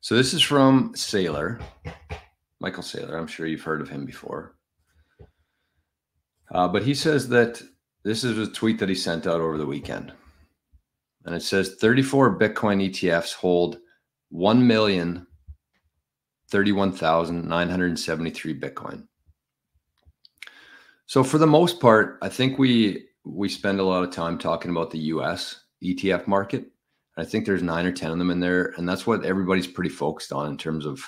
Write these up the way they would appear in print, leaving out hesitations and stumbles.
So this is from Saylor, Michael Saylor. I'm sure you've heard of him before. But he says that this is a tweet that he sent out over the weekend. And it says 34 Bitcoin ETFs hold 1,031,973 Bitcoin. So for the most part, I think we spend a lot of time talking about the US ETF market. I think there's 9 or 10 of them in there. And that's what everybody's pretty focused on in terms of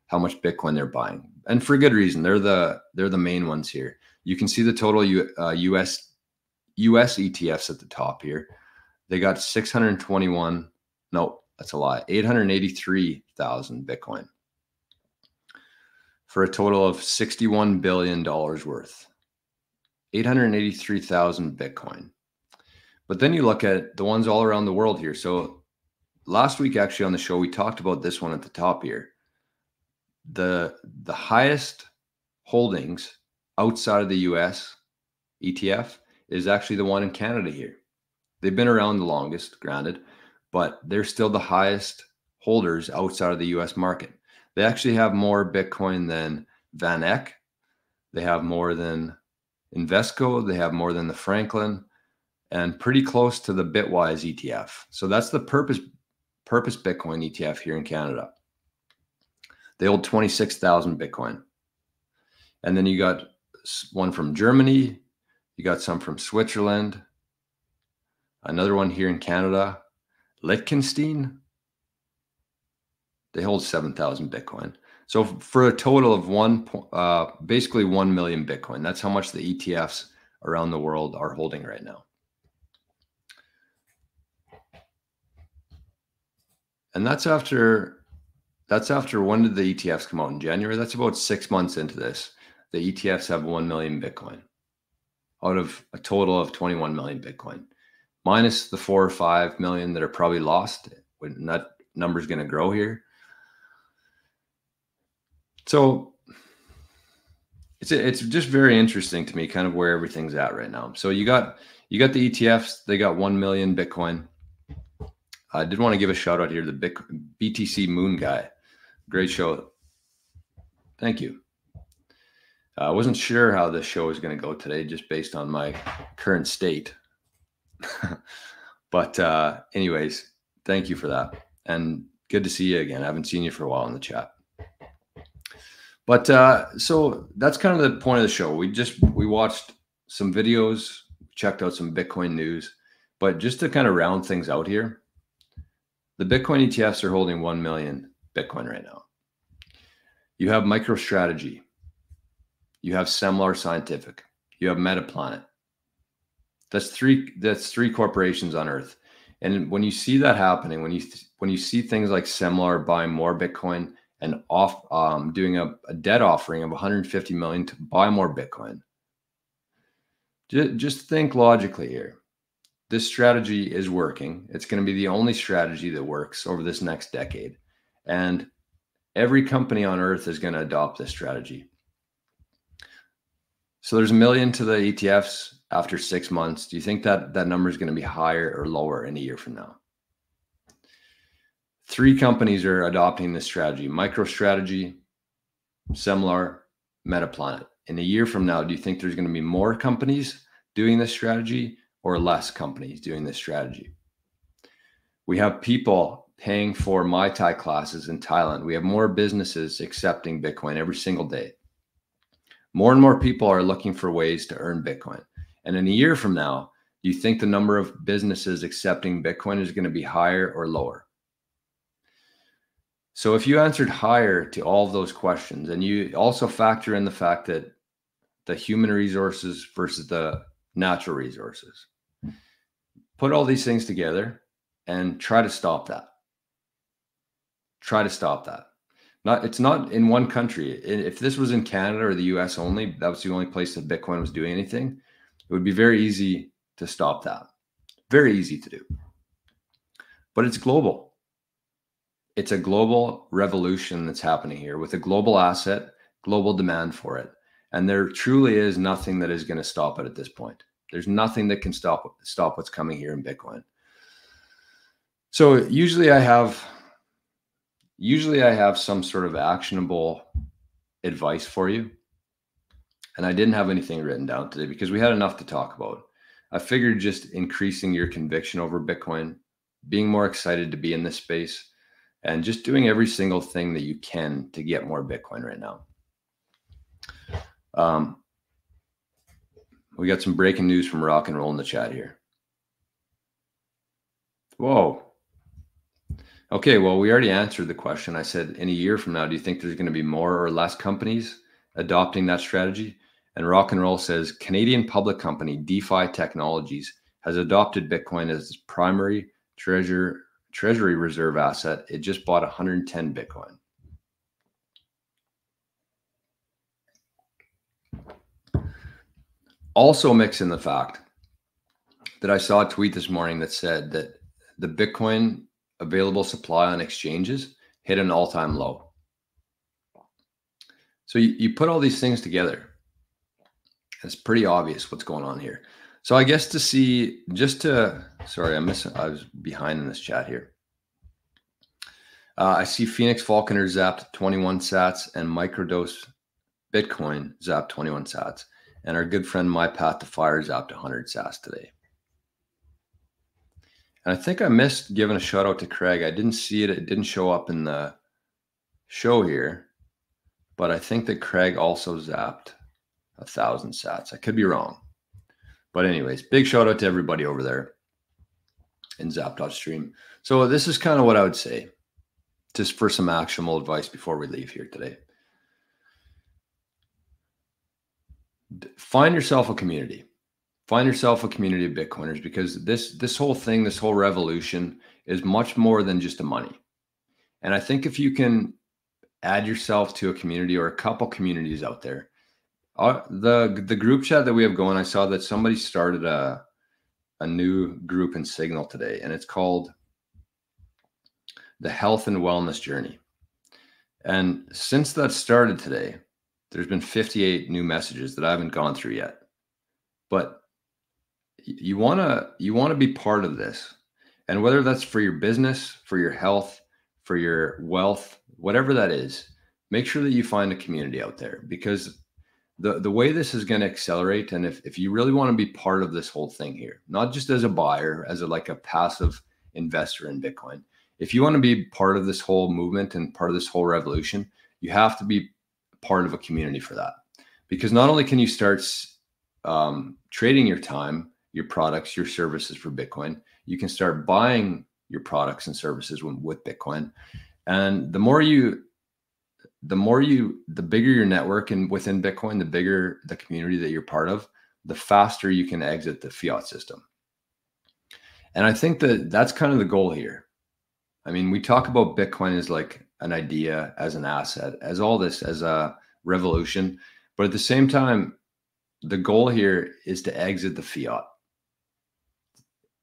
how much Bitcoin they're buying. And for good reason. They're the main ones here. You can see the total US ETFs at the top here. They got 621. No, that's a lie. 883,000 Bitcoin for a total of $61 billion worth. 883,000 Bitcoin. But then you look at the ones all around the world here. So last week, actually on the show, we talked about this one at the top here. The highest holdings outside of the US ETF is actually the one in Canada here. They've been around the longest, granted, but they're still the highest holders outside of the US market. They actually have more Bitcoin than Van Eck. They have more than Invesco. They have more than the Franklin, and pretty close to the Bitwise ETF. So that's the Purpose Bitcoin ETF here in Canada. They hold 26,000 Bitcoin. And then you got one from Germany. You got some from Switzerland. Another one here in Canada, Liechtenstein. They hold 7,000 Bitcoin. So for a total of basically 1 million Bitcoin. That's how much the ETFs around the world are holding right now. And that's after when did the ETFs come out? In January? That's about 6 months into this. The ETFs have 1 million Bitcoin out of a total of 21 million Bitcoin, minus the 4 or 5 million that are probably lost. When that number is going to grow here. So it's just very interesting to me, kind of where everything's at right now. So you got the ETFs. They got 1 million Bitcoin. I did want to give a shout out here to the BTC Moon guy. Great show. Thank you. I wasn't sure how this show was going to go today, just based on my current state. But anyways, thank you for that. And good to see you again. I haven't seen you for a while in the chat. But so that's kind of the point of the show. We watched some videos, checked out some Bitcoin news. But just to kind of round things out here, the Bitcoin ETFs are holding 1 million Bitcoin right now. You have MicroStrategy. You have Semler Scientific. You have Metaplanet. That's three corporations on Earth. And when you see that happening, when you see things like Semler buying more Bitcoin and doing a debt offering of 150 million to buy more Bitcoin, just think logically here. This strategy is working. It's going to be the only strategy that works over this next decade. And every company on Earth is going to adopt this strategy. So there's 1 million to the ETFs after 6 months. Do you think that number is going to be higher or lower in a year from now? 3 companies are adopting this strategy: MicroStrategy, Semler, Metaplanet. In a year from now, do you think there's going to be more companies doing this strategy or less companies doing this strategy? We have people paying for Mai Tai classes in Thailand. We have more businesses accepting Bitcoin every single day. More and more people are looking for ways to earn Bitcoin. And in a year from now, do you think the number of businesses accepting Bitcoin is going to be higher or lower? So if you answered higher to all of those questions, and you also factor in the fact that the human resources versus the natural resources, put all these things together and try to stop that. Try to stop that. It's not in one country. If this was in Canada or the US only, that was the only place that Bitcoin was doing anything, it would be very easy to stop that. Very easy to do. But it's global. It's a global revolution that's happening here with a global asset, global demand for it. And there truly is nothing that is going to stop it at this point. There's nothing that can stop what's coming here in Bitcoin. So usually I have usually I have some sort of actionable advice for you. And I didn't have anything written down today because we had enough to talk about. I figured just increasing your conviction over Bitcoin, being more excited to be in this space, and just doing every single thing that you can to get more Bitcoin right now. We got some breaking news from Rock and Roll in the chat here. Whoa. Okay, well, we already answered the question. I said, in a year from now, do you think there's going to be more or less companies adopting that strategy? And Rock and Roll says, Canadian public company DeFi Technologies has adopted Bitcoin as its primary treasury reserve asset. It just bought 110 Bitcoin. Also mix in the fact that I saw a tweet this morning that said that the Bitcoin available supply on exchanges hit an all-time low. So you put all these things together. It's pretty obvious what's going on here. So I guess to see, sorry, I was behind in this chat here. I see Phoenix Falconer zapped 21 sats and Microdose Bitcoin zapped 21 sats. And our good friend My Path to Fire zapped 100 sats today. And I think I missed giving a shout out to Craig. I didn't see it. It didn't show up in the show here. But I think that Craig also zapped 1,000 sats. I could be wrong. But anyways, big shout out to everybody over there in Zap.stream. So this is kind of what I would say, just for some actionable advice before we leave here today. Find yourself a community. Find yourself a community of Bitcoiners, because this whole thing, this whole revolution is much more than just the money. And I think if you can add yourself to a community or a couple communities out there, the group chat that we have going, I saw that somebody started a new group in Signal today, and it's called the Health and Wellness Journey. And since that started today, there's been 58 new messages that I haven't gone through yet. But you want to be part of this. And whether that's for your business, for your health, for your wealth, whatever that is, make sure that you find a community out there, because the way this is going to accelerate, and if you really want to be part of this whole thing here, not just as a buyer, as like a passive investor in Bitcoin, if you want to be part of this whole movement and part of this whole revolution, you have to be part of a community for that. Because not only can you start trading your time, your products, your services for Bitcoin, you can start buying your products and services with Bitcoin. And the bigger your network and within Bitcoin, the bigger the community that you're part of, the faster you can exit the fiat system. And I think that that's kind of the goal here. I mean, we talk about Bitcoin as like an idea, as an asset, as all this, as a revolution. But at the same time, the goal here is to exit the fiat,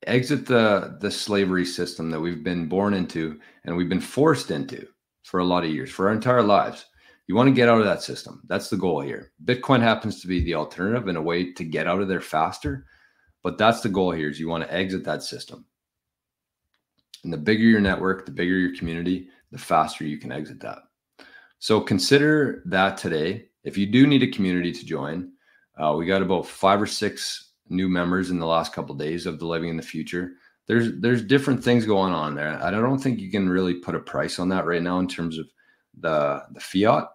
exit the slavery system that we've been born into and we've been forced into for a lot of years, for our entire lives. You want to get out of that system. That's the goal here. Bitcoin happens to be the alternative in a way to get out of there faster. But that's the goal here, is you want to exit that system. And the bigger your network, the bigger your community, the faster you can exit that. So consider that today. If you do need a community to join, we got about 5 or 6 new members in the last couple of days of the Living in the Future. There's different things going on there. I don't think you can really put a price on that right now in terms of the fiat.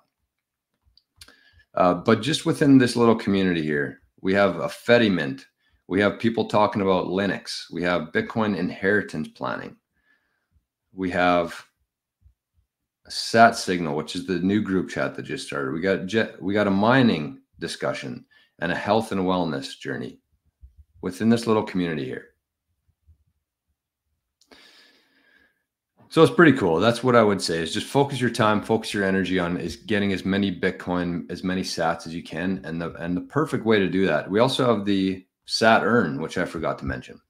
But just within this little community here, we have a Fedi Mint. We have people talking about Linux. We have Bitcoin inheritance planning. We have Sat Signal, which is the new group chat that just started. We got a mining discussion and a health and wellness journey within this little community here. So it's pretty cool. That's what I would say, is just focus your time, focus your energy on is getting as many Bitcoin, as many sats as you can. And the perfect way to do that, we also have the Sat Earn, which I forgot to mention.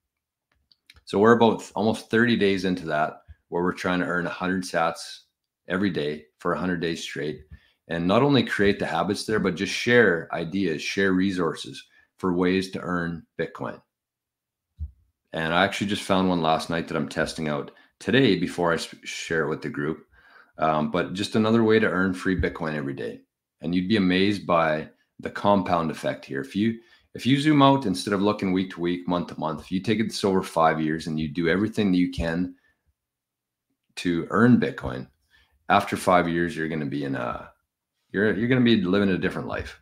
So we're about almost 30 days into that, where we're trying to earn 100 sats every day for 100 days straight. And not only create the habits there, but just share ideas, share resources for ways to earn Bitcoin. And I actually just found one last night that I'm testing out today before I share it with the group. But just another way to earn free Bitcoin every day. And you'd be amazed by the compound effect here. If you zoom out, instead of looking week to week, month to month, if you take this over 5 years and you do everything that you can to earn Bitcoin, after 5 years, you're going to be you're going to be living a different life.